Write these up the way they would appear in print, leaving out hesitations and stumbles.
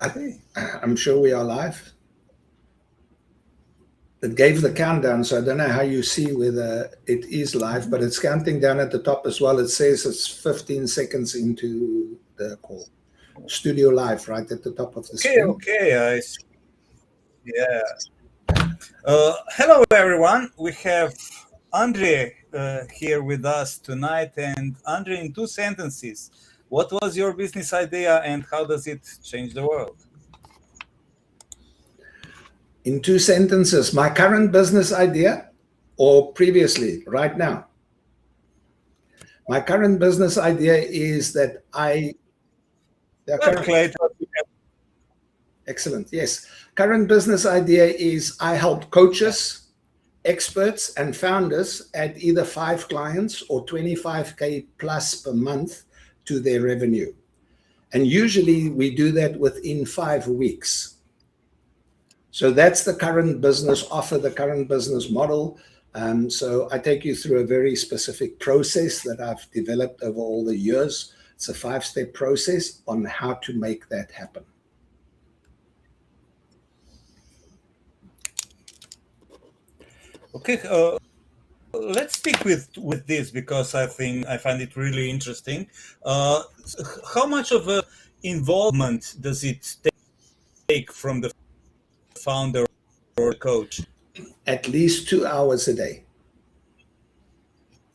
I'm sure we are live. It gave the countdown, so I don't know how you see whether it is live, but it's counting down at the top as well. It says it's 15 seconds into the call. Studio live right at the top of the screen. Okay, I see. Yeah. Hello, everyone. We have Andre here with us tonight. And Andre, in 2 sentences, what was your business idea and how does it change the world? In 2 sentences, my current business idea or previously, right now? My current business idea is that Excellent. Yes. Current business idea is I help coaches, experts, and founders add either 5 clients or 25K plus per month to their revenue. And usually we do that within 5 weeks. So that's the current business offer, the current business model. So I take you through a very specific process that I've developed over all the years. It's a 5-step process on how to make that happen. Okay, let's stick with this because I find it really interesting. How much of a involvement does it take from the founder or coach? At least 2 hours a day.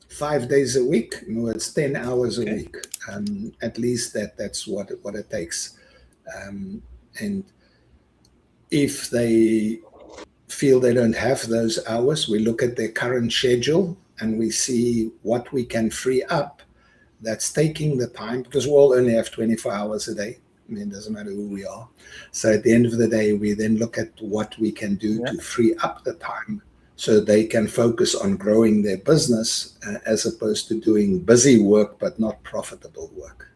5 days a week. No, it's 10 hours a week. At least that's what it takes. And if they feel they don't have those hours, we look at their current schedule and we see what we can free up that's taking the time, because we all only have 24 hours a day. I mean, it doesn't matter who we are. So at the end of the day, we then look at what we can do to free up the time so they can focus on growing their business as opposed to doing busy work but not profitable work.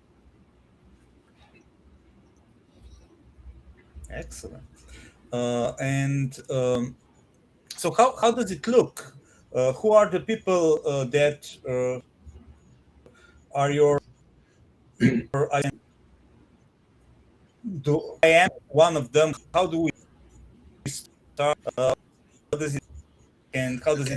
Excellent. So how does it look? Who are the people that are your? I am one of them. How do we start? How does it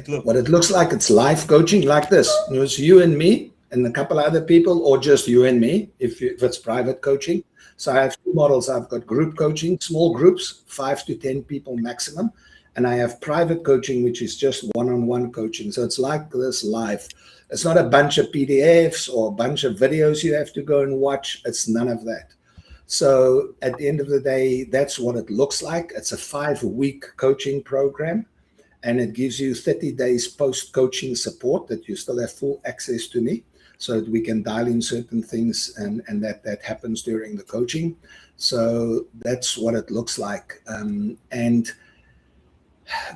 look? What it looks like, it's live coaching like this. It's you and me and a couple other people, or just you and me if it's private coaching. So I have 2 models. I've got group coaching, small groups, 5 to 10 people maximum. And I have private coaching, which is just one-on-one coaching. So it's like this live. It's not a bunch of PDFs or a bunch of videos you have to go and watch. It's none of that. So at the end of the day, that's what it looks like. It's a 5-week coaching program. And it gives you 30 days post-coaching support that you still have full access to me, so that we can dial in certain things and that happens during the coaching. So that's what it looks like. And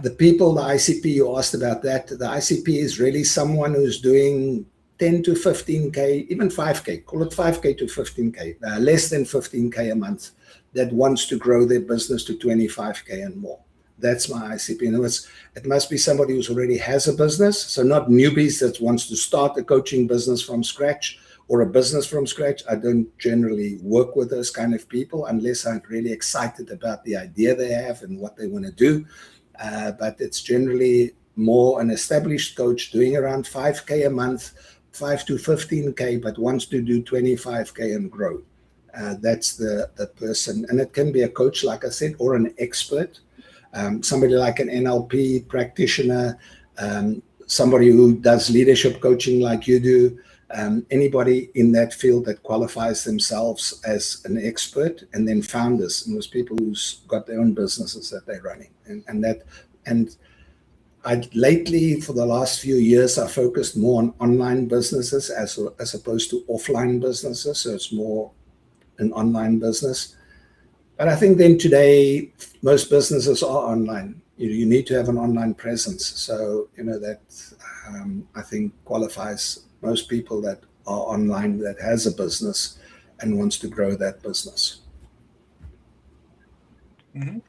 the people, the ICP, you asked about that. The ICP is really someone who's doing 10 to 15K, even 5K, call it 5K to 15K, less than 15K a month, that wants to grow their business to 25K and more. That's my ICP. In other words, it must be somebody who already has a business. So not newbies that wants to start a coaching business from scratch or a business from scratch. I don't generally work with those kind of people unless I'm really excited about the idea they have and what they want to do. But it's generally more an established coach doing around 5K a month, 5 to 15K, but wants to do 25K and grow. That's the person. And it can be a coach, like I said, or an expert. Somebody like an NLP practitioner, somebody who does leadership coaching like you do, anybody in that field that qualifies themselves as an expert, and then founders, and those people who's got their own businesses that they're running. And I lately, for the last few years, I focused more on online businesses as opposed to offline businesses. So it's more an online business. But I think then today, most businesses are online. You need to have an online presence. So, that I think qualifies most people that are online, that has a business and wants to grow that business. Mm-hmm.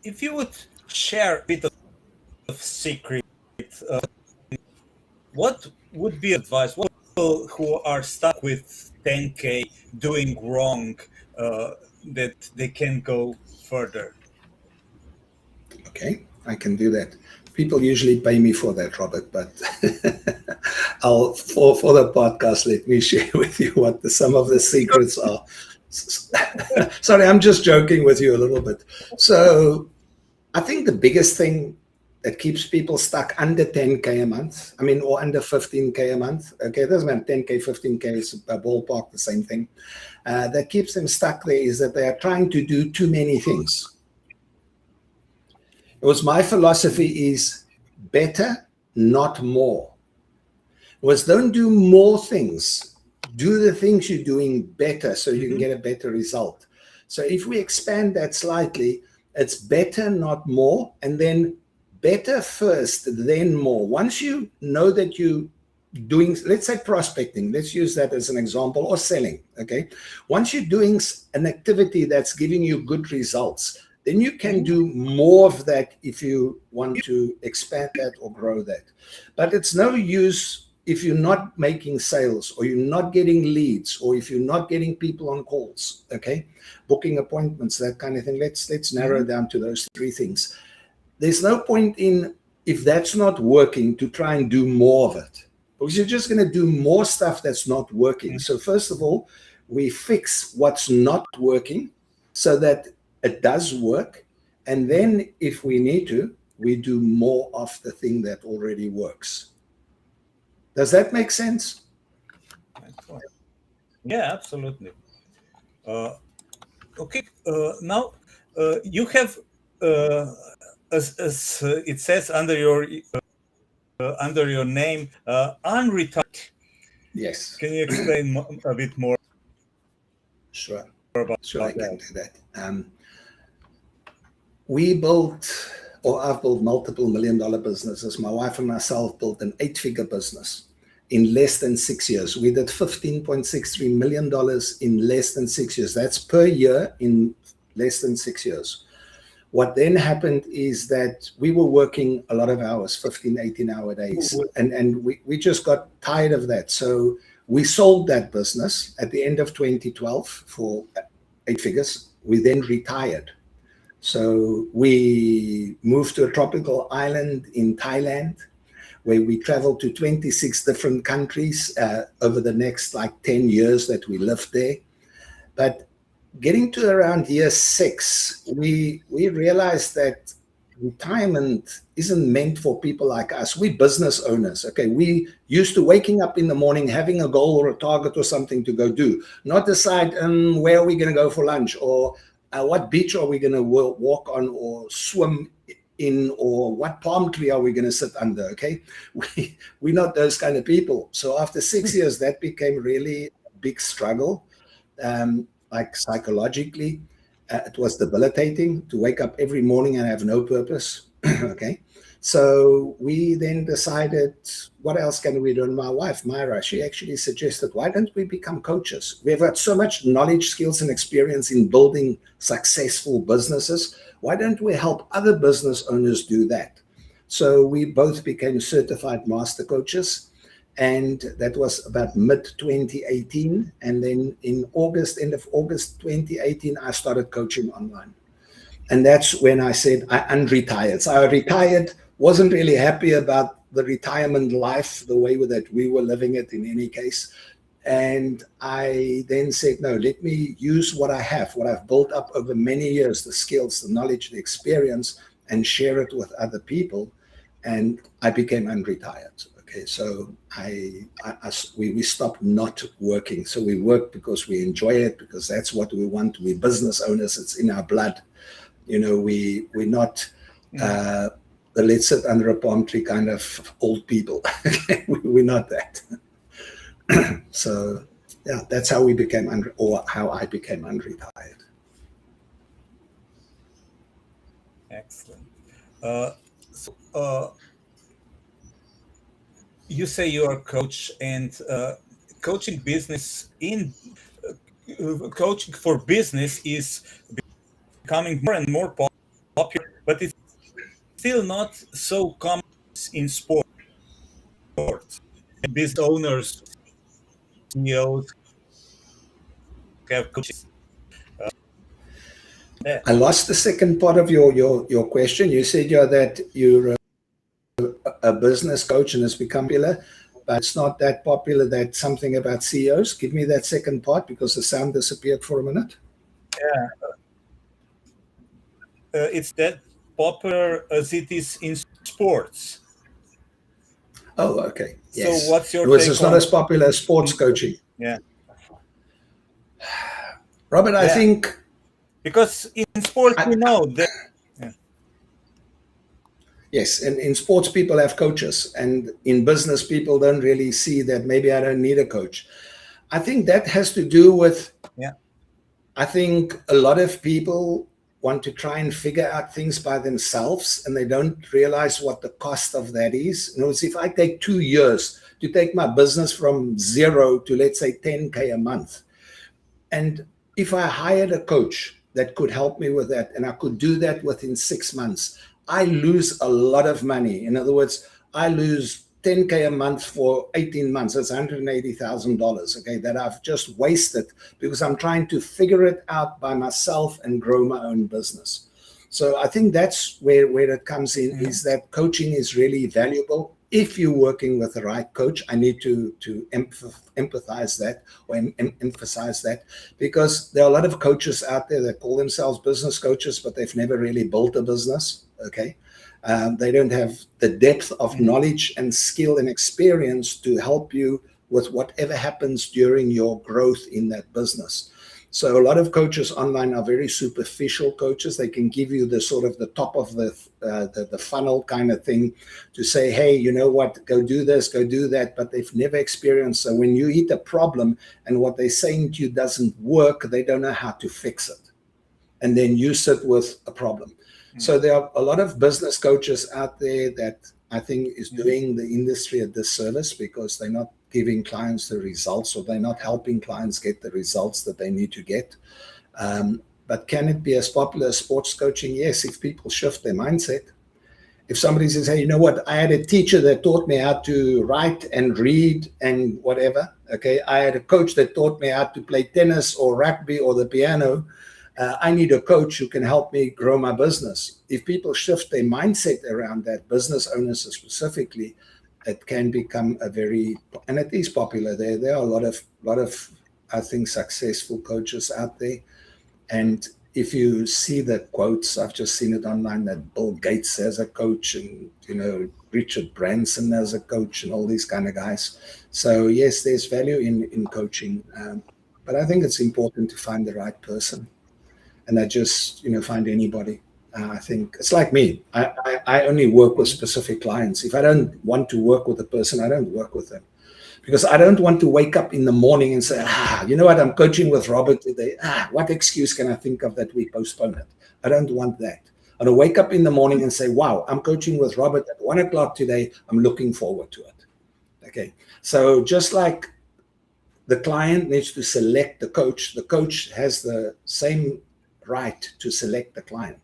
If you would share a bit of secret what would be advice? What people who are stuck with 10K doing wrong that they can go further? Okay, I can do that. People usually pay me for that, Robert, but for the podcast, let me share with you what some of the secrets are. Sorry, I'm just joking with you a little bit. So I think the biggest thing that keeps people stuck under 10K a month, or under 15K a month, okay, it doesn't matter, 10K, 15K is a ballpark, the same thing, that keeps them stuck there is that they are trying to do too many things. It was my philosophy is better, not more. It was don't do more things. Do the things you're doing better so you can get a better result. So if we expand that slightly, it's better, not more, and then better first, then more. Once you know that you doing, let's say prospecting, let's use that as an example, or selling, okay? Once you're doing an activity that's giving you good results, then you can do more of that if you want to expand that or grow that. But it's no use if you're not making sales, or you're not getting leads, or if you're not getting people on calls, okay? Booking appointments, that kind of thing. Let's narrow it down to those three things. There's no point in, if that's not working, to try and do more of it, because you're just going to do more stuff that's not working. So first of all, we fix what's not working so that it does work. And then if we need to, we do more of the thing that already works. Does that make sense? Yeah, absolutely. Okay, now you have, as it says under your name, unretired. Yes. Can you explain a bit more? Sure. About I that? can do that. We built, or I've built multiple million-dollar businesses. My wife and myself built an 8-figure business in less than 6 years. We did $15.63 million in less than 6 years. That's per year in less than 6 years. What then happened is that we were working a lot of hours, 15, 18-hour days, and we just got tired of that. So we sold that business at the end of 2012 for 8 figures. We then retired. So we moved to a tropical island in Thailand, where we traveled to 26 different countries over the next 10 years that we lived there. But getting to around year 6, we realized that retirement isn't meant for people like us. We business owners, okay? We used to waking up in the morning, having a goal or a target or something to go do, not decide where are we going to go for lunch, or what beach are we going to walk on or swim in, or what palm tree are we going to sit under, okay? We're not those kind of people. So after 6 years, that became really a big struggle. Psychologically, it was debilitating to wake up every morning and have no purpose. Okay, so we then decided, what else can we do? And my wife, Myra, she actually suggested, why don't we become coaches? We've got so much knowledge, skills, and experience in building successful businesses. Why don't we help other business owners do that? So we both became certified master coaches. And that was about mid-2018. And then in end of August 2018, I started coaching online. And that's when I said I unretired. So I retired, wasn't really happy about the retirement life, the way that we were living it in any case. And I then said, no, let me use what I have, what I've built up over many years, the skills, the knowledge, the experience, and share it with other people. And I became unretired. Okay, so we stopped not working. So we work because we enjoy it, because that's what we want. We're business owners. It's in our blood. We're not the let's sit under a palm tree kind of old people. We're not that. So yeah, that's how we became how I became unretired. Excellent. You say you are a coach, and coaching coaching for business is becoming more and more popular, but it's still not so common in sport. Business owners, CEOs have coaches. I lost the second part of your question. You said that you're a business coach and it's become popular, but it's not that popular. That something about CEOs. Give me that second part because the sound disappeared for a minute. Yeah, it's that popular as it is in sports. Oh, okay. Yes. So what's your It was take just not on? as popular as sports coaching. Yeah, Robert, I think because in sports we know that. Yes, and in sports, people have coaches, and in business, people don't really see that maybe I don't need a coach. I think that has to do with, I think a lot of people want to try and figure out things by themselves, and they don't realize what the cost of that is. In other words, if I take 2 years to take my business from 0 to, let's say, 10K a month, and if I hired a coach that could help me with that, and I could do that within 6 months, I lose a lot of money. In other words, I lose 10K a month for 18 months. That's $180,000, okay, that I've just wasted because I'm trying to figure it out by myself and grow my own business. So I think that's where it comes in, is that coaching is really valuable. If you're working with the right coach, I need to empathize that or emphasize that, because there are a lot of coaches out there that call themselves business coaches, but they've never really built a business, okay? They don't have the depth of knowledge and skill and experience to help you with whatever happens during your growth in that business. So a lot of coaches online are very superficial coaches. They can give you the sort of the top of the funnel kind of thing to say, hey, you know what, go do this, go do that, but they've never experienced. So when you hit a problem and what they're saying to you doesn't work, they don't know how to fix it. And then you sit with a problem. So there are a lot of business coaches out there that I think is doing the industry a disservice because they're not giving clients the results, or they're not helping clients get the results that they need to get. But can it be as popular as sports coaching? Yes, if people shift their mindset. If somebody says, hey, you know what, I had a teacher that taught me how to write and read and whatever, okay, I had a coach that taught me how to play tennis or rugby or the piano. I need a coach who can help me grow my business. If people shift their mindset around that, business owners specifically, it can become a very, and it is popular. There are a lot of, I think, successful coaches out there. And if you see the quotes, I've just seen it online that Bill Gates has a coach, and Richard Branson has a coach, and all these kind of guys. So yes, there's value in coaching, but I think it's important to find the right person. And I just, find anybody. I think it's like me. I only work with specific clients. If I don't want to work with a person, I don't work with them. Because I don't want to wake up in the morning and say, you know what, I'm coaching with Robert today. What excuse can I think of that we postpone it? I don't want that. I don't wake up in the morning and say, wow, I'm coaching with Robert at 1 o'clock today. I'm looking forward to it. Okay. So just like the client needs to select the coach has the same right to select the client.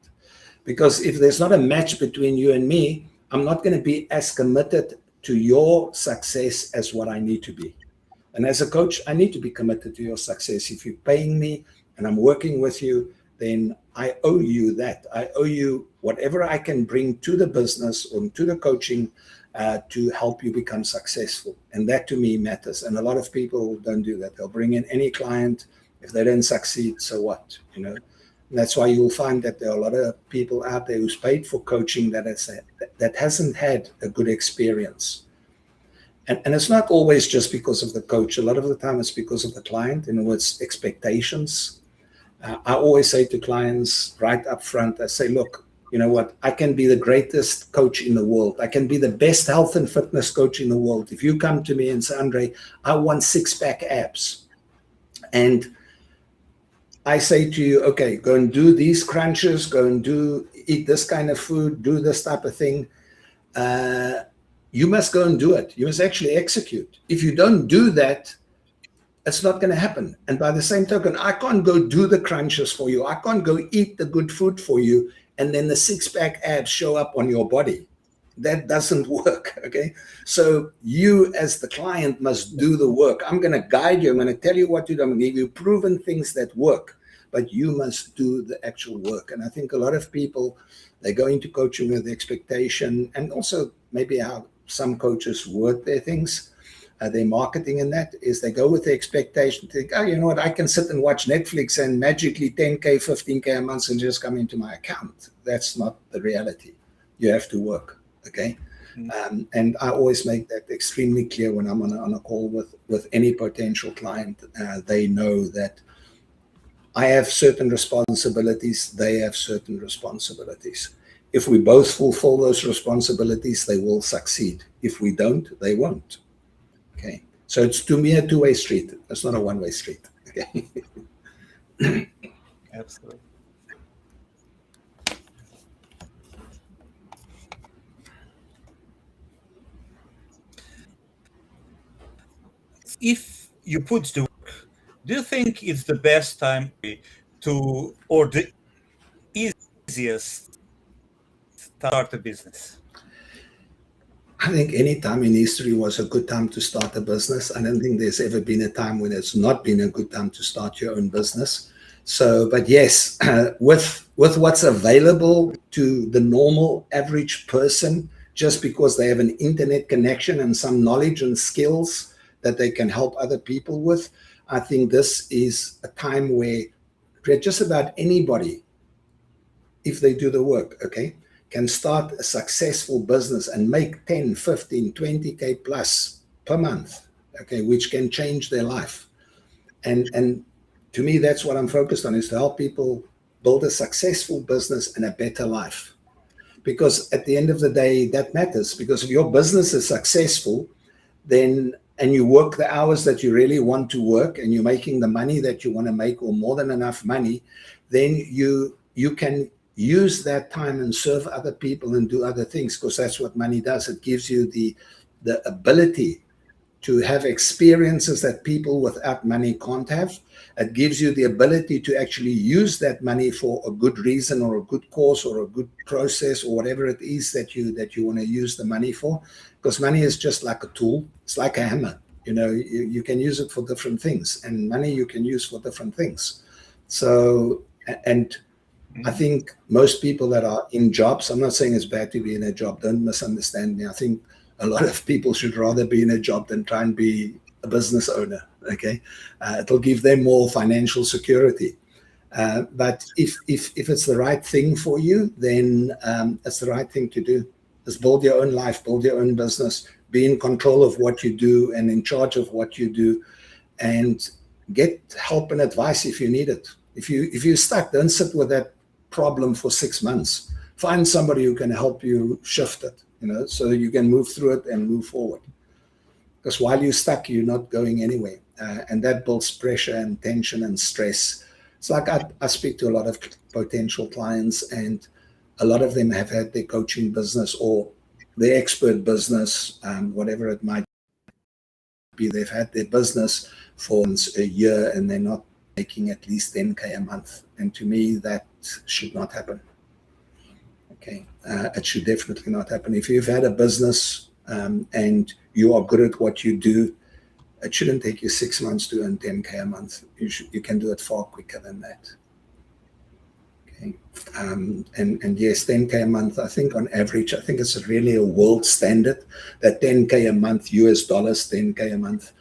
Because if there's not a match between you and me, I'm not going to be as committed to your success as what I need to be. And as a coach, I need to be committed to your success. If you're paying me and I'm working with you, then I owe you that. I owe you whatever I can bring to the business or to the coaching to help you become successful. And that to me matters. And a lot of people don't do that. They'll bring in any client. If they don't succeed, so what? And that's why you'll find that there are a lot of people out there who's paid for coaching that hasn't had a good experience. And it's not always just because of the coach. A lot of the time it's because of the client, it's expectations. I always say to clients right up front, I say, look, you know what, I can be the greatest coach in the world. I can be the best health and fitness coach in the world. If you come to me and say, Andre, I want 6-pack abs, and I say to you, okay, go and do these crunches, go and eat this kind of food, do this type of thing. You must go and do it. You must actually execute. If you don't do that, it's not going to happen. And by the same token, I can't go do the crunches for you. I can't go eat the good food for you, and then the 6-pack abs show up on your body. That doesn't work, okay? So you as the client must do the work. I'm going to guide you. I'm going to tell you what to do. I'm going to give you proven things that work, but you must do the actual work. And I think a lot of people, they go into coaching with the expectation, and also maybe how some coaches word their things, their marketing, and that is they go with the expectation to think, oh, you know what, I can sit and watch Netflix and magically 10K, 15K a month and just come into my account. That's not the reality. You have to work. Okay. And I always make that extremely clear when I'm on a call with any potential client. They know that I have certain responsibilities, they have certain responsibilities. If we both fulfill those responsibilities, they will succeed. If we don't, they won't. Okay. So it's, to me, a two-way street. It's not a one-way street. Okay. Absolutely. If you put the work, do you think it's the best time to, or the easiest start a business? I think any time in history was a good time to start a business. I don't think there's ever been a time when it's not been a good time to start your own business. So, but yes, with what's available to the normal average person, just because they have an internet connection and some knowledge and skills that they can help other people with, I think this is a time where just about anybody, if they do the work, okay, can start a successful business and make 10, 15, 20K plus per month, okay, which can change their life. And to me, that's what I'm focused on, is to help people build a successful business and a better life. Because at the end of the day, that matters. Because if your business is successful, then, and you work the hours that you really want to work, and you're making the money that you want to make, or more than enough money, then you can use that time and serve other people and do other things, because that's what money does. It gives you the ability to have experiences that people without money can't have. It gives you the ability to actually use that money for a good reason, or a good cause, or a good process, or whatever it is that you want to use the money for. Because money is just like a tool. It's like a hammer. You know, you can use it for different things, and money you can use for different things. So, and I think most people that are in jobs, I'm not saying it's bad to be in a job, don't misunderstand me. I think a lot of people should rather be in a job than try and be a business owner, okay? It'll give them more financial security. But if it's the right thing for you, then it's the right thing to do. Just build your own life, build your own business, be in control of what you do and in charge of what you do, and get help and advice if you need it. If you're stuck, don't sit with that problem for 6 months. Find somebody who can help you shift it, you know, so that you can move through it and move forward. Because while you're stuck, you're not going anywhere. And that builds pressure and tension and stress. It's like I speak to a lot of potential clients, and a lot of them have had their coaching business or their expert business, whatever it might be. They've had their business for a year and they're not making at least 10K a month. And to me, that should not happen. Okay, it should definitely not happen. If you've had a business and you are good at what you do, it shouldn't take you 6 months to earn 10K a month. You can do it far quicker than that. Okay, and yes, 10K a month, I think on average, I think it's really a world standard that 10K a month, US dollars, 10K a month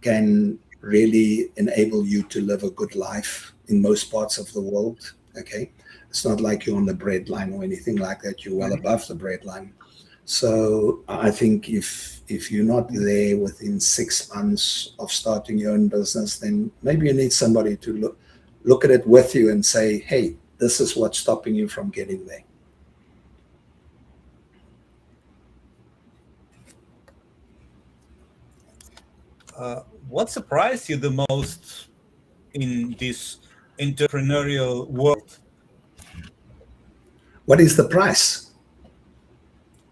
can really enable you to live a good life in most parts of the world. Okay, it's not like you're on the breadline or anything like that. You're well above the breadline. So I think if you're not there within 6 months of starting your own business, then maybe you need somebody to look at it with you and say, hey, this is what's stopping you from getting there. What surprised you the most in this entrepreneurial world? What is the price?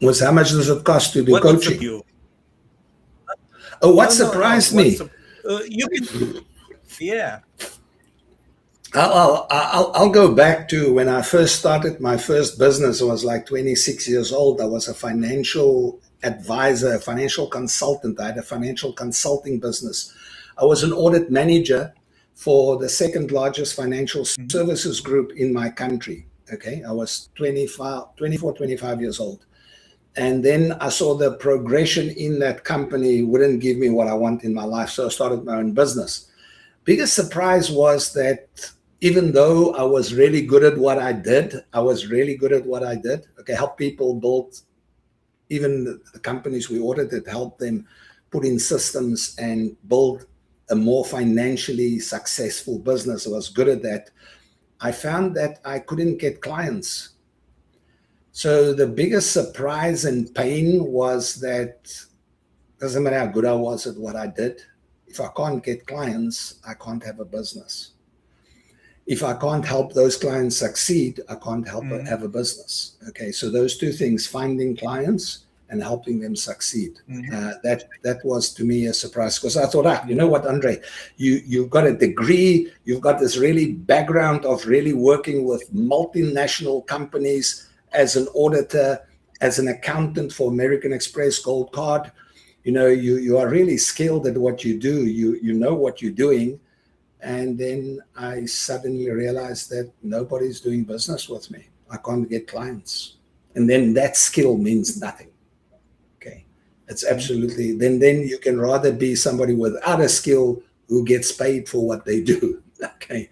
How much does it cost to do coaching? You? Oh, what surprised me? You can, yeah. I'll go back to when I first started my first business. I was like 26 years old. I was a financial advisor, a financial consultant. I had a financial consulting business. I was an audit manager for the second largest financial services group in my country. Okay, I was 24, 25 years old. And then I saw the progression in that company wouldn't give me what I want in my life. So I started my own business. Biggest surprise was that even though I was really good at what I did, okay, help people build, even the companies we audited, help them put in systems and build a more financially successful business. I was good at that. I found that I couldn't get clients. So the biggest surprise and pain was that doesn't matter how good I was at what I did, if I can't get clients, I can't have a business. If I can't help those clients succeed, I can't have a business. Okay, so those two things, finding clients and helping them succeed. That was to me a surprise, because I thought, you know what, Andre, you've got a degree, you've got this really background of really working with multinational companies as an auditor, as an accountant for American Express Gold Card. You know, you are really skilled at what you do. You know what you're doing. And then I suddenly realized that nobody's doing business with me. I can't get clients. And then that skill means nothing. Okay. It's absolutely, then you can rather be somebody without a skill who gets paid for what they do. Okay.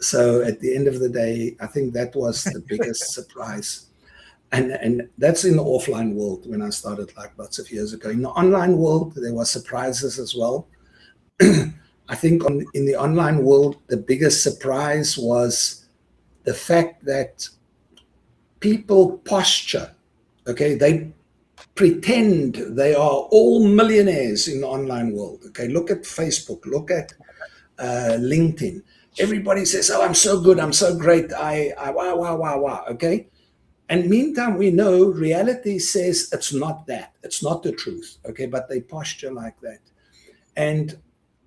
So at the end of the day, I think that was the biggest surprise. And that's in the offline world when I started, like lots of years ago. In the online world, there were surprises as well. I think in the online world, the biggest surprise was the fact that people posture, okay? They pretend they are all millionaires in the online world, okay? Look at Facebook, look at LinkedIn. Everybody says, oh, I'm so good, I'm so great, wow, okay? And meantime, we know reality says it's not that. It's not the truth, okay? But they posture like that. And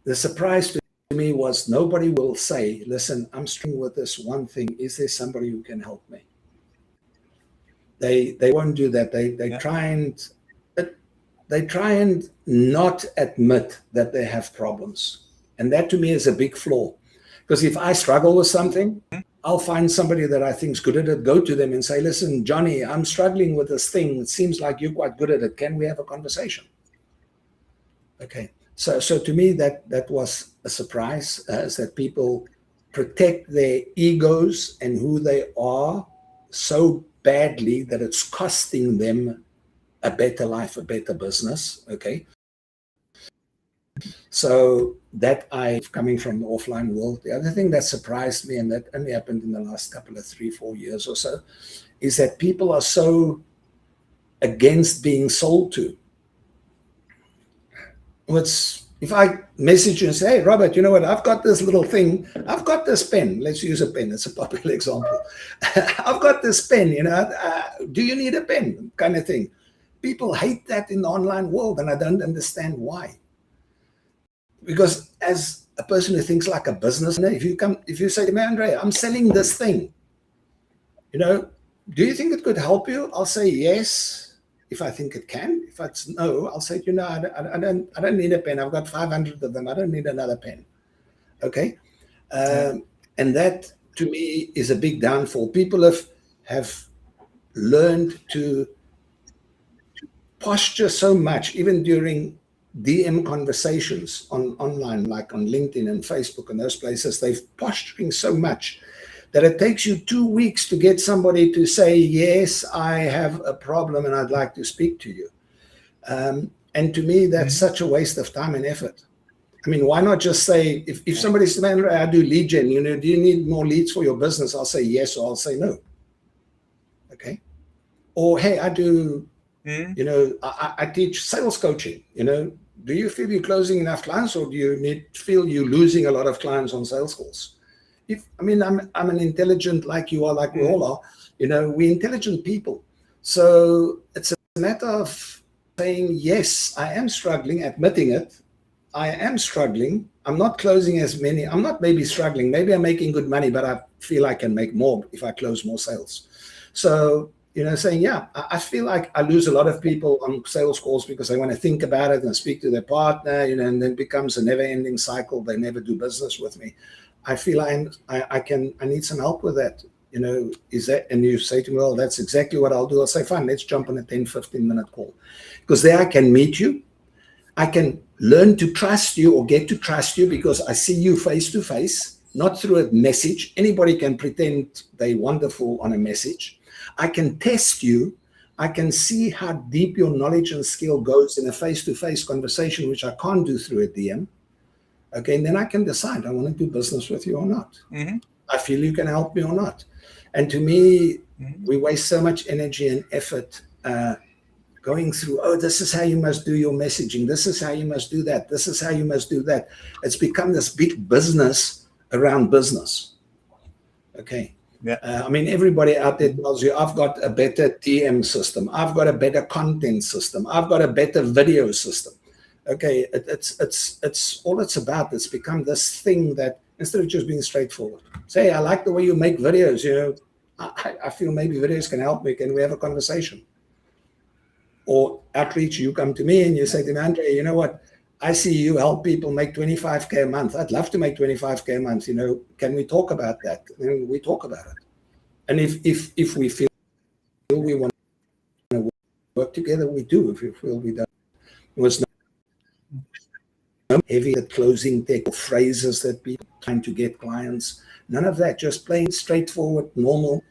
the surprise to me was nobody will say, listen, I'm struggling with this one thing. Is there somebody who can help me? They won't do that. They try and not admit that they have problems. And that to me is a big flaw. Because if I struggle with something, I'll find somebody that I think is good at it, go to them and say, listen, Johnny, I'm struggling with this thing. It seems like you're quite good at it. Can we have a conversation? Okay. So to me, that was a surprise, is that people protect their egos and who they are so badly that it's costing them a better life, a better business. Okay. So that coming from the offline world. The other thing that surprised me, and that only happened in the last couple of 3-4 years or so, is that people are so against being sold to. If I message you and say, hey, Robert, you know what? I've got this little thing. I've got this pen. Let's use a pen. It's a popular example. I've got this pen, you know, do you need a pen? Kind of thing. People hate that in the online world, and I don't understand why. Because as a person who thinks like a business, if you say to me, Andre, I'm selling this thing, you know, do you think it could help you? I'll say yes, if I think it can. If it's no, I'll say, you know, I don't need a pen. I've got 500 of them. I don't need another pen. Okay. And that to me is a big downfall. People have learned to posture so much, even during DM conversations online, like on LinkedIn and Facebook and those places. They're posturing so much that it takes you 2 weeks to get somebody to say, yes, I have a problem and I'd like to speak to you. And to me, that's such a waste of time and effort. I mean, why not just say, if somebody says, man, I do lead gen, you know, do you need more leads for your business? I'll say yes, or I'll say no. Okay. Or, hey, I do, you know, I teach sales coaching, you know. Do you feel you're closing enough clients, or do you feel you're losing a lot of clients on sales calls? I'm an intelligent, like you are, like we all are, you know, we're intelligent people. So it's a matter of saying, yes, I am struggling, admitting it. I am struggling. I'm not closing as many. I'm not maybe struggling. Maybe I'm making good money, but I feel I can make more if I close more sales. So, saying, yeah, I feel like I lose a lot of people on sales calls because they want to think about it and speak to their partner, and then it becomes a never-ending cycle. They never do business with me. I feel I need some help with that. Is that, and you say to me, well, that's exactly what I'll do. I'll say, fine, let's jump on a 10, 15-minute call, because there I can meet you. I can learn to trust you or get to trust you because I see you face to face, not through a message. Anybody can pretend they're wonderful on a message. I can test you. I can see how deep your knowledge and skill goes in a face-to-face conversation, which I can't do through a DM. Okay, and then I can decide I want to do business with you or not. Mm-hmm. I feel you can help me or not. And to me, we waste so much energy and effort going through, oh, this is how you must do your messaging. This is how you must do that. This is how you must do that. It's become this big business around business. Okay. Yeah. I mean, everybody out there tells you, I've got a better TM system. I've got a better content system. I've got a better video system. Okay. It's all it's about. It's become this thing that instead of just being straightforward, say, I like the way you make videos. I feel maybe videos can help me. Can we have a conversation? Or outreach, you come to me and you say to me, Andre, you know what? I see you help people make 25K a month. I'd love to make 25K a month. Can we talk about that? And we talk about it. And if we feel we want to work together, we do. If we feel we don't, it was no heavy closing tech or phrases that people are trying to get clients. None of that. Just plain straightforward, normal,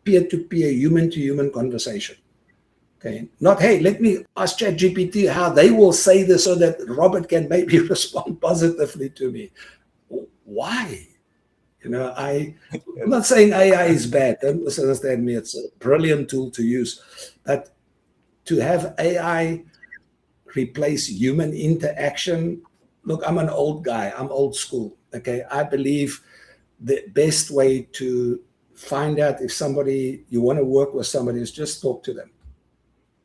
peer-to-peer, human-to-human conversation. Okay. Not, hey, let me ask ChatGPT how they will say this so that Robert can maybe respond positively to me. Why? I'm not saying AI is bad. Don't misunderstand me. It's a brilliant tool to use. But to have AI replace human interaction, look, I'm an old guy. I'm old school. Okay. I believe the best way to find out if you want to work with somebody is just talk to them.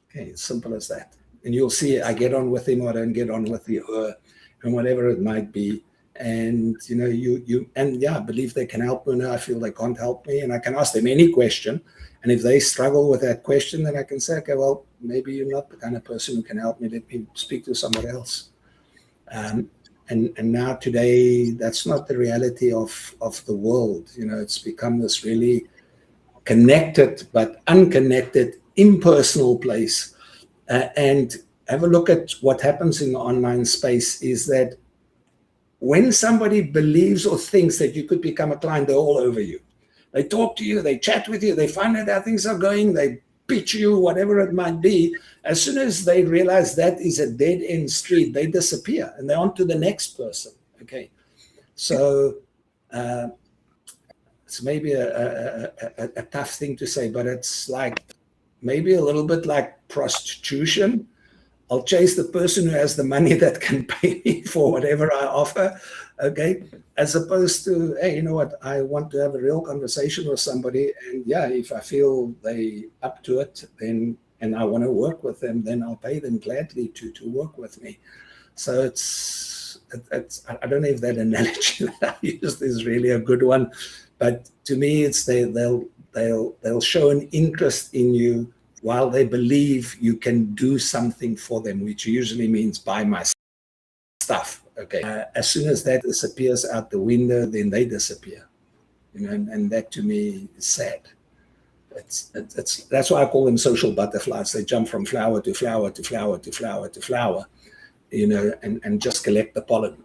Okay, it's simple as that. And you'll see I get on with him or I don't get on with her and whatever it might be. And, I believe they can help me. I feel they can't help me. And I can ask them any question. And if they struggle with that question, then I can say, okay, well, maybe you're not the kind of person who can help me. Let me speak to somebody else. And now today, that's not the reality of the world. It's become this really connected but unconnected, impersonal place. And have a look at what happens in the online space is that when somebody believes or thinks that you could become a client, they're all over you. They talk to you, they chat with you, they find out how things are going, they pitch you, whatever it might be. As soon as they realize that is a dead-end street, they disappear and they're on to the next person. Okay. So it's maybe a tough thing to say, but it's like maybe a little bit like prostitution. I'll chase the person who has the money that can pay me for whatever I offer, okay? As opposed to, hey, you know what? I want to have a real conversation with somebody, and yeah, if I feel they up to it, then and I want to work with them, then I'll pay them gladly to work with me. So it's I don't know if that analogy that I used is really a good one, but to me, it's they'll show an interest in you while they believe you can do something for them, which usually means buy my stuff. Okay. As soon as that disappears out the window, then they disappear. And that to me is sad. That's why I call them social butterflies. They jump from flower to flower to flower to flower to flower, and just collect the pollen,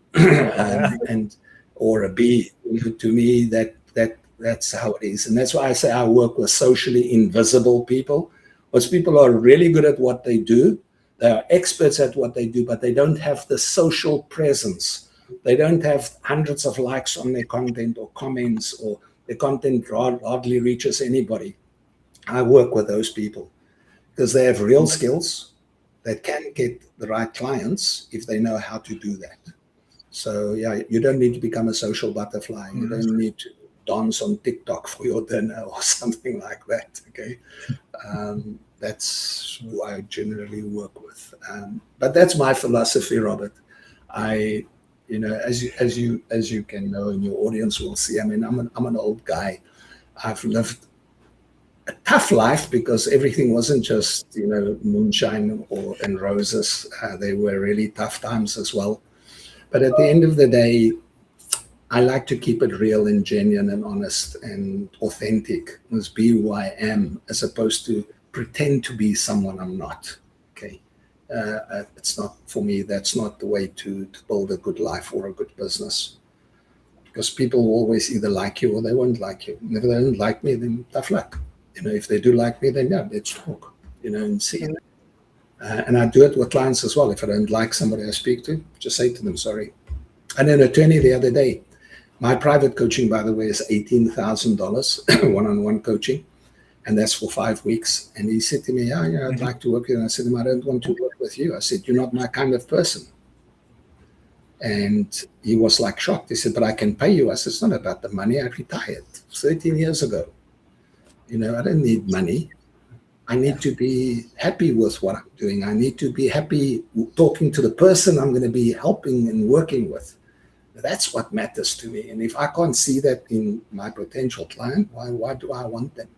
or a bee. To me, that's how it is, and that's why I say I work with socially invisible people. Those people are really good at what they do. They are experts at what they do, but they don't have the social presence. They don't have hundreds of likes on their content or comments, or their content hardly reaches anybody. I work with those people because they have real skills that can get the right clients if they know how to do that. So yeah, you don't need to become a social butterfly. You don't need to dance on TikTok for your dinner or something like that. Okay. That's who I generally work with. But that's my philosophy, Robert. You know, as you can know, and your audience will see. I mean, I'm an old guy. I've lived a tough life because everything wasn't just, you know, moonshine and roses. There were really tough times as well. But at the end of the day, I like to keep it real and genuine and honest and authentic. Must be who I am, as opposed to pretend to be someone I'm not. Okay, it's not for me. That's not the way to build a good life or a good business. Because people will always either like you or they won't like you. And if they don't like me, then tough luck. You know, if they do like me, then yeah, let's talk. You know, and see. And I do it with clients as well. If I don't like somebody I speak to, just say to them, sorry. And an attorney the other day, my private coaching, by the way, is $18,000 one-on-one coaching. And that's for 5 weeks. And he said to me, yeah, I'd like to work with you. And I said to him, I don't want to work with you. I said, you're not my kind of person. And he was like shocked. He said, but I can pay you. I said, it's not about the money. I retired 13 years ago. You know, I don't need money. I need to be happy with what I'm doing. I need to be happy talking to the person I'm going to be helping and working with. That's what matters to me. And if I can't see that in my potential client, why do I want them?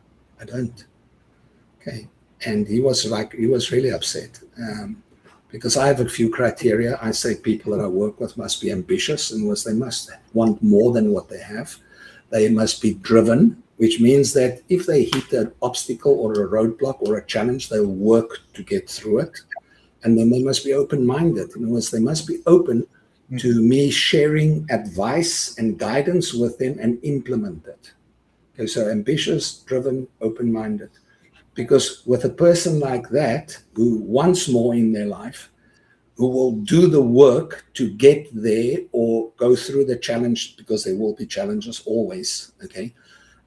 I don't. Okay. And he was really upset because I have a few criteria. I say people that I work with must be ambitious, and they must want more than what they have. They must be driven, which means that if they hit an obstacle or a roadblock or a challenge, they'll work to get through it. And then they must be open-minded. In other words, they must be open to me sharing advice and guidance with them and implement it. Okay, so ambitious, driven, open-minded. Because with a person like that, who wants more in their life, who will do the work to get there or go through the challenge, because there will be challenges always, okay?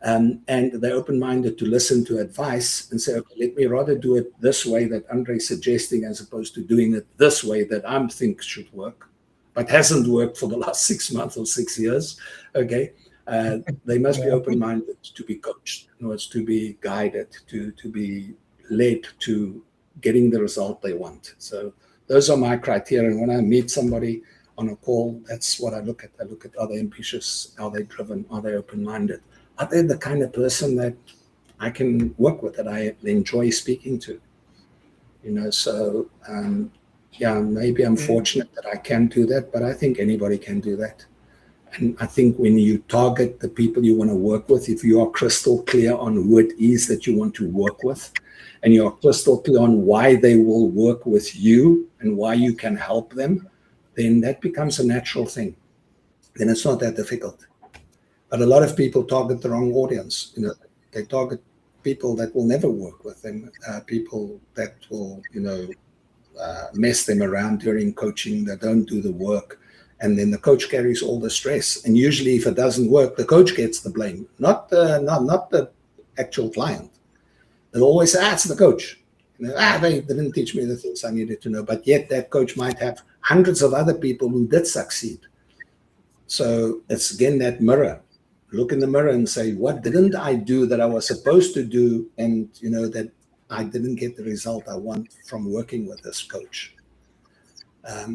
And they're open-minded to listen to advice and say, okay, let me rather do it this way that Andre's suggesting as opposed to doing it this way that I think should work, but hasn't worked for the last 6 months or 6 years, okay? They must be open-minded to be coached, in other words, to be guided, to be led to getting the result they want. So those are my criteria. And when I meet somebody on a call, that's what I look at. I look at, are they ambitious? Are they driven? Are they open-minded? Are they the kind of person that I can work with, that I enjoy speaking to? You know, so yeah, maybe I'm fortunate that I can do that, but I think anybody can do that. And I think when you target the people you want to work with, if you are crystal clear on who it is that you want to work with, and you're crystal clear on why they will work with you and why you can help them, then that becomes a natural thing. Then it's not that difficult. But a lot of people target the wrong audience. You know, they target people that will never work with them, people that will, you know, mess them around during coaching, that don't do the work. And then the coach carries all the stress. And usually if it doesn't work, the coach gets the blame, not the actual client. They'll always say, it's the coach. You know, they didn't teach me the things I needed to know. But yet that coach might have hundreds of other people who did succeed. So it's, again, that mirror. Look in the mirror and say, what didn't I do that I was supposed to do? And, you know, that I didn't get the result I want from working with this coach.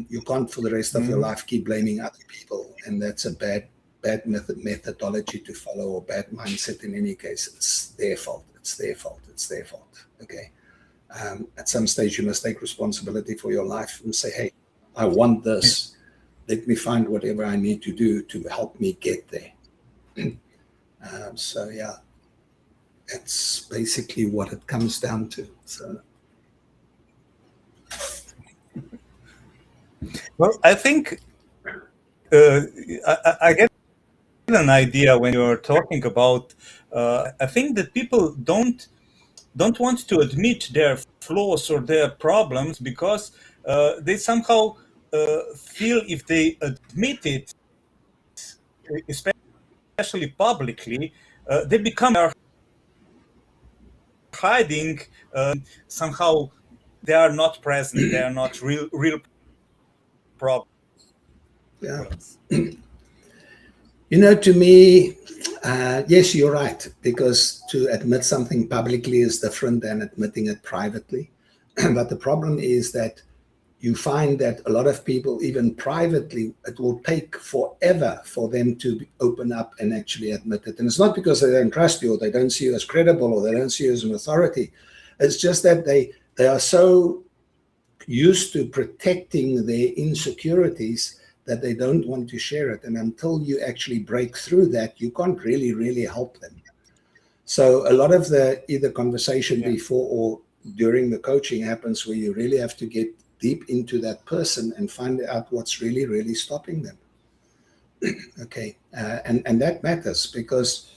You can't for the rest of your life keep blaming other people. And that's a bad methodology to follow, or bad mindset in any case. It's their fault. It's their fault. It's their fault. Okay. At some stage, you must take responsibility for your life and say, hey, I want this. Let me find whatever I need to do to help me get there. So yeah, that's basically what it comes down to. So, well, I think I get an idea when you're talking about. I think that people don't want to admit their flaws or their problems because they somehow feel if they admit it, especially publicly, they become hiding. Somehow they are not present. They are not real problems. yeah. You know, to me, yes, you're right, because to admit something publicly is different than admitting it privately. But the problem is that you find that a lot of people, even privately, it will take forever for them to open up and actually admit it. And it's not because they don't trust you or they don't see you as credible or they don't see you as an authority. It's just that they are so used to protecting their insecurities that they don't want to share it. And until you actually break through that, you can't really help them. So a lot of the either conversation before or during the coaching happens where you really have to get deep into that person and find out what's really stopping them. Okay, and that matters because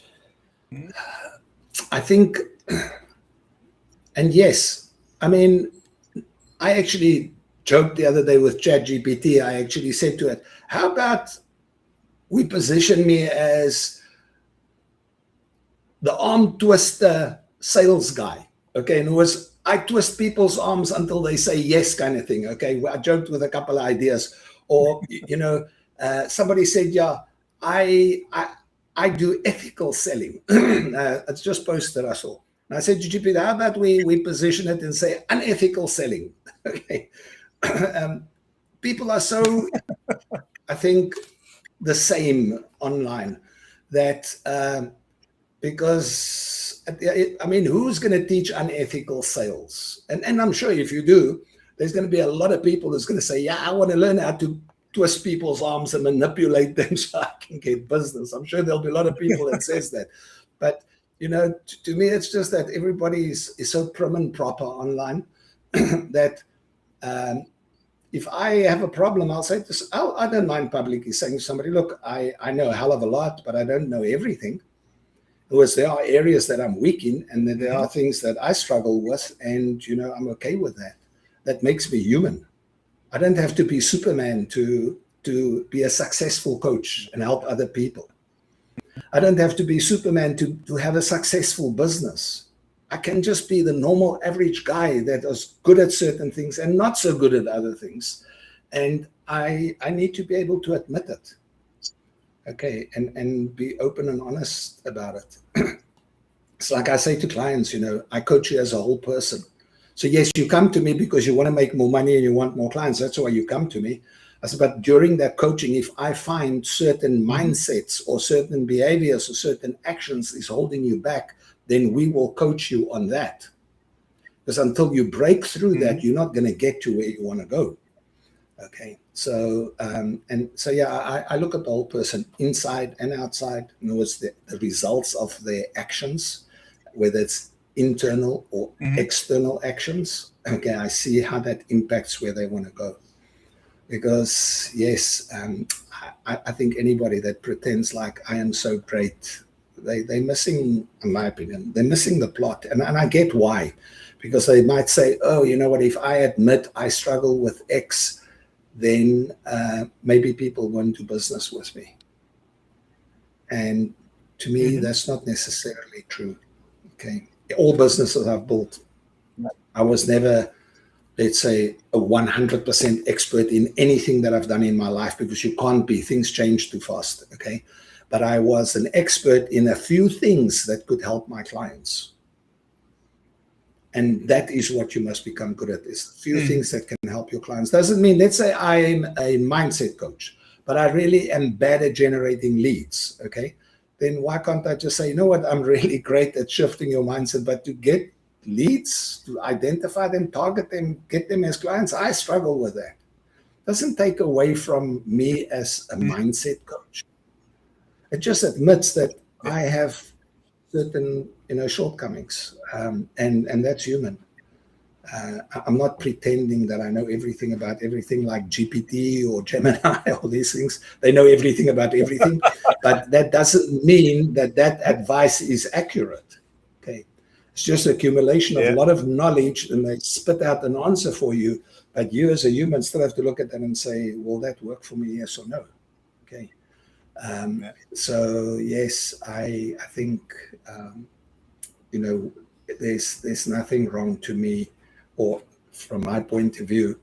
I think, and yes, I mean, I actually joked the other day with ChatGPT. I actually said to it, how about we position me as the arm twister sales guy? Okay, and it was, I twist people's arms until they say yes kind of thing. Okay, I joked with a couple of ideas. Or, you know, somebody said, yeah, I do ethical selling. It's just posted us all. And I said to GP, how about we position it and say unethical selling? Okay. People are so, I think, the same online that because, I mean, who's going to teach unethical sales? And I'm sure if you do, there's going to be a lot of people who's going to say, yeah, I want to learn how to twist people's arms and manipulate them so I can get business. I'm sure there'll be a lot of people that says that. But, you know, to me, it's just that everybody is so prim and proper online that if I have a problem, I'll say this, I don't mind publicly saying to somebody, look, I know a hell of a lot, but I don't know everything. Because there are areas that I'm weak in, and then there are things that I struggle with, and, you know, I'm okay with that. That makes me human. I don't have to be Superman to be a successful coach and help other people. I don't have to be Superman to have a successful business. I can just be the normal average guy that is good at certain things and not so good at other things. And I need to be able to admit it. Okay, and be open and honest about it. It's like I say to clients, you know, I coach you as a whole person. So yes, you come to me because you want to make more money and you want more clients. That's why you come to me. I said, but during that coaching, if I find certain mindsets or certain behaviors or certain actions is holding you back, then we will coach you on that. Because until you break through that, you're not going to get to where you want to go. Okay, so and so yeah, I look at the whole person, inside and outside. In other words, the results of their actions, whether it's internal or external actions. Okay, I see how that impacts where they want to go. Because yes, I think anybody that pretends like I am so great, they're missing, in my opinion, they're missing the plot. And I get why, because they might say, oh, you know what, if I admit I struggle with X, then maybe people won't do business with me. And to me, that's not necessarily true. Okay, all businesses I've built, I was never, let's say, a 100% expert in anything that I've done in my life, because you can't be. Things change too fast. Okay, but I was an expert in a few things that could help my clients. And that is what you must become good at, is a few things that can help your clients. Doesn't mean, let's say I'm a mindset coach, but I really am bad at generating leads, okay? Then why can't I just say, you know what, I'm really great at shifting your mindset, but to get leads, to identify them, target them, get them as clients, I struggle with that. Doesn't take away from me as a mindset coach. It just admits that I have certain, you know, shortcomings, and that's human. I'm not pretending that I know everything about everything like GPT or Gemini or these things. They know everything about everything, but that doesn't mean that that advice is accurate. Okay, it's just accumulation of a lot of knowledge, and they spit out an answer for you, but you as a human still have to look at that and say, will that work for me, yes or no? Okay. So yes, I think you know, there's nothing wrong to me, or from my point of view,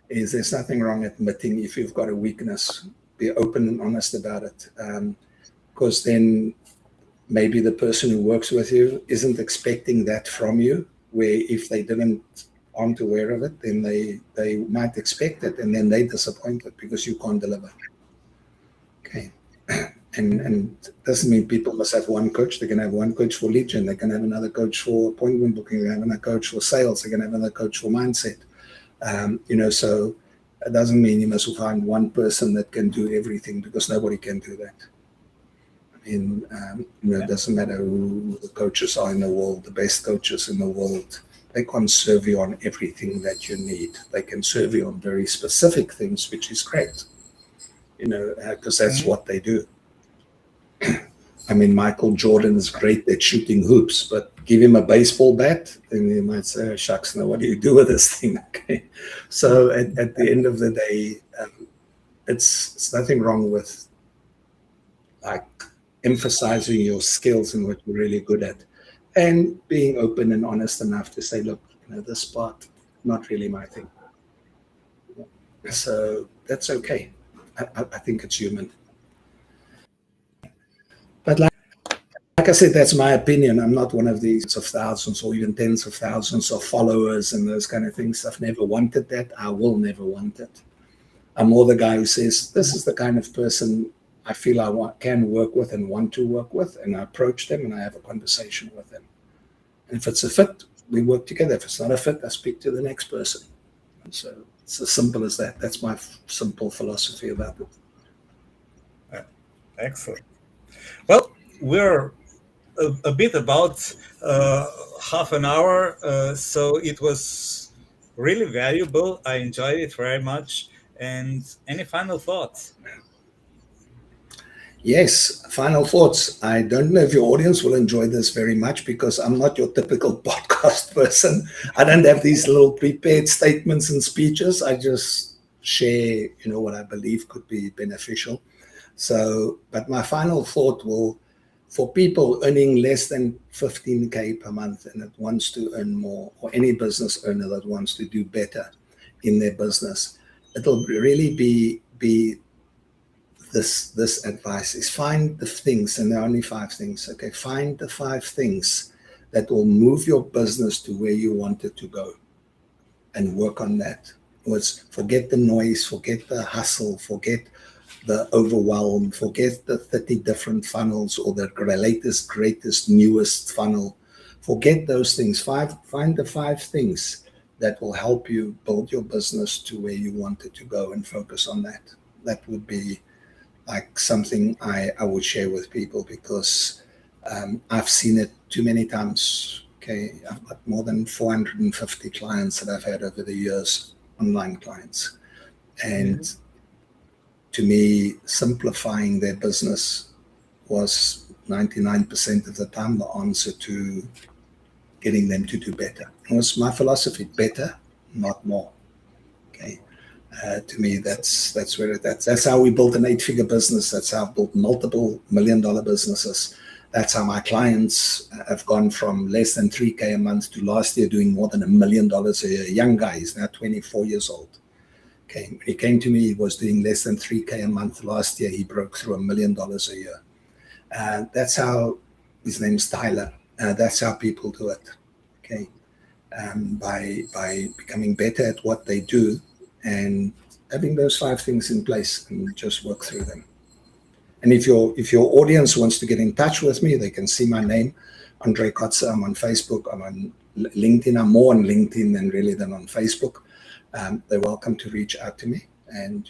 is there's nothing wrong admitting if you've got a weakness. Be open and honest about it, because then maybe the person who works with you isn't expecting that from you. Where if they didn't aren't aware of it, then they might expect it, and then they're disappointed because you can't deliver. Okay. And doesn't mean people must have one coach. They can have one coach for lead gen. They can have another coach for appointment booking. They can have another coach for sales. They can have another coach for mindset. So it doesn't mean you must find one person that can do everything, because nobody can do that. It doesn't matter who the coaches are in the world, the best coaches in the world. They can't serve you on everything that you need. They can serve you on very specific things, which is great, because that's what they do. Michael Jordan is great at shooting hoops, but give him a baseball bat, and you might say, oh, shucks, now what do you do with this thing? Okay. So at the end of the day, it's nothing wrong with emphasizing your skills and what you're really good at, and being open and honest enough to say, look, this part, not really my thing. So that's okay. I think it's human. But like I said, that's my opinion. I'm not one of these of thousands or even tens of thousands of followers and those kind of things. I've never wanted that. I will never want it. I'm more the guy who says, this is the kind of person I feel I can work with and want to work with, and I approach them and I have a conversation with them. And if it's a fit, we work together. If it's not a fit, I speak to the next person. And so it's as simple as that. That's my simple philosophy about it. Excellent. Well, we're a bit about half an hour, so it was really valuable. I enjoyed it very much. And any final thoughts? Yes, final thoughts. I don't know if your audience will enjoy this very much, because I'm not your typical podcast person. I don't have these little prepared statements and speeches. I just share, what I believe could be beneficial. So, but my final thought will, for people earning less than 15K per month and that wants to earn more, or any business owner that wants to do better in their business, it'll really be this advice is find the things, and there are only 5 things. Okay, find the 5 things that will move your business to where you want it to go, and work on that. Forget the noise, forget the hustle, forget the overwhelm, forget the 30 different funnels or the latest, greatest, newest funnel. Forget those things. Find the 5 things that will help you build your business to where you want it to go, and focus on that. That would be like something I would share with people, because I've seen it too many times. Okay, I've got more than 450 clients that I've had over the years, online clients. And to me, simplifying their business was 99% of the time the answer to getting them to do better. It was my philosophy: better, not more. Okay. To me, that's where that's how we built an 8-figure business. That's how I built multiple $1 million businesses. That's how my clients have gone from less than 3K a month to last year doing more than $1 million a year. Young guy, he's now 24 years old. Okay, when he came to me, he was doing less than 3K a month. Last year, he broke through $1 million a year. That's how, his name's Tyler. That's how people do it. Okay, by becoming better at what they do, and having those 5 things in place, and just work through them. And if your audience wants to get in touch with me, they can see my name, Andre Kotze. I'm on Facebook. I'm on LinkedIn. I'm more on LinkedIn than on Facebook. They're welcome to reach out to me and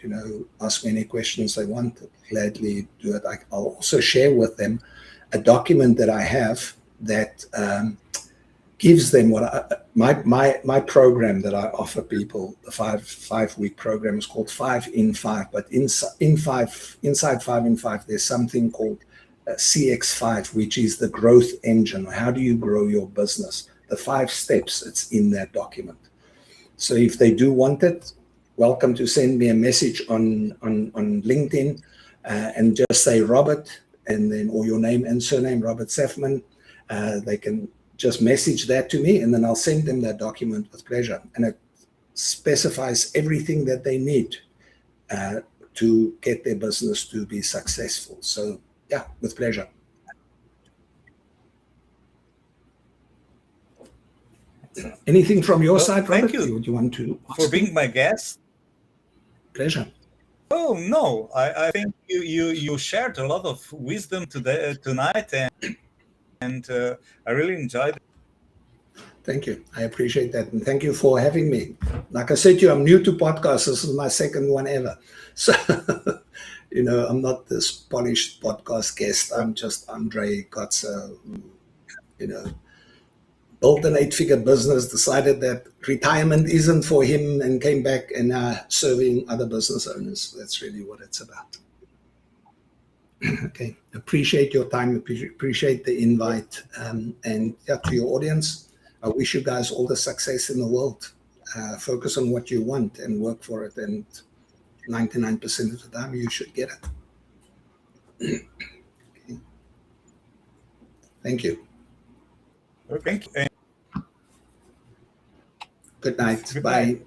ask me any questions they want. I'll gladly do it. I'll also share with them a document that I have that gives them my program that I offer people. The 5-week program is called 5 in 5. But inside 5 in 5, there's something called CX5, which is the growth engine. How do you grow your business? The 5 steps. It's in that document. So if they do want it, welcome to send me a message on LinkedIn and just say Robert, and then, or your name and surname, Robert Sefman. They can just message that to me, and then I'll send them that document with pleasure. And it specifies everything that they need to get their business to be successful. So yeah, with pleasure. Anything from your side, thank Robert? you Do you want to for being my guest. Pleasure. Oh no, I think you shared a lot of wisdom tonight, and I really enjoyed it. Thank you. I appreciate that. And thank you for having me. Like I said to you, I'm new to podcasts. This is my second one ever. So, I'm not this polished podcast guest. I'm just Andre Kotze, who, built an 8-figure business, decided that retirement isn't for him, and came back and now serving other business owners. That's really what it's about. Okay. Appreciate your time. Appreciate the invite. And yeah, to your audience, I wish you guys all the success in the world. Focus on what you want and work for it. And 99% of the time, you should get it. Okay. Thank you. Thank you. Good night. Good Bye. night.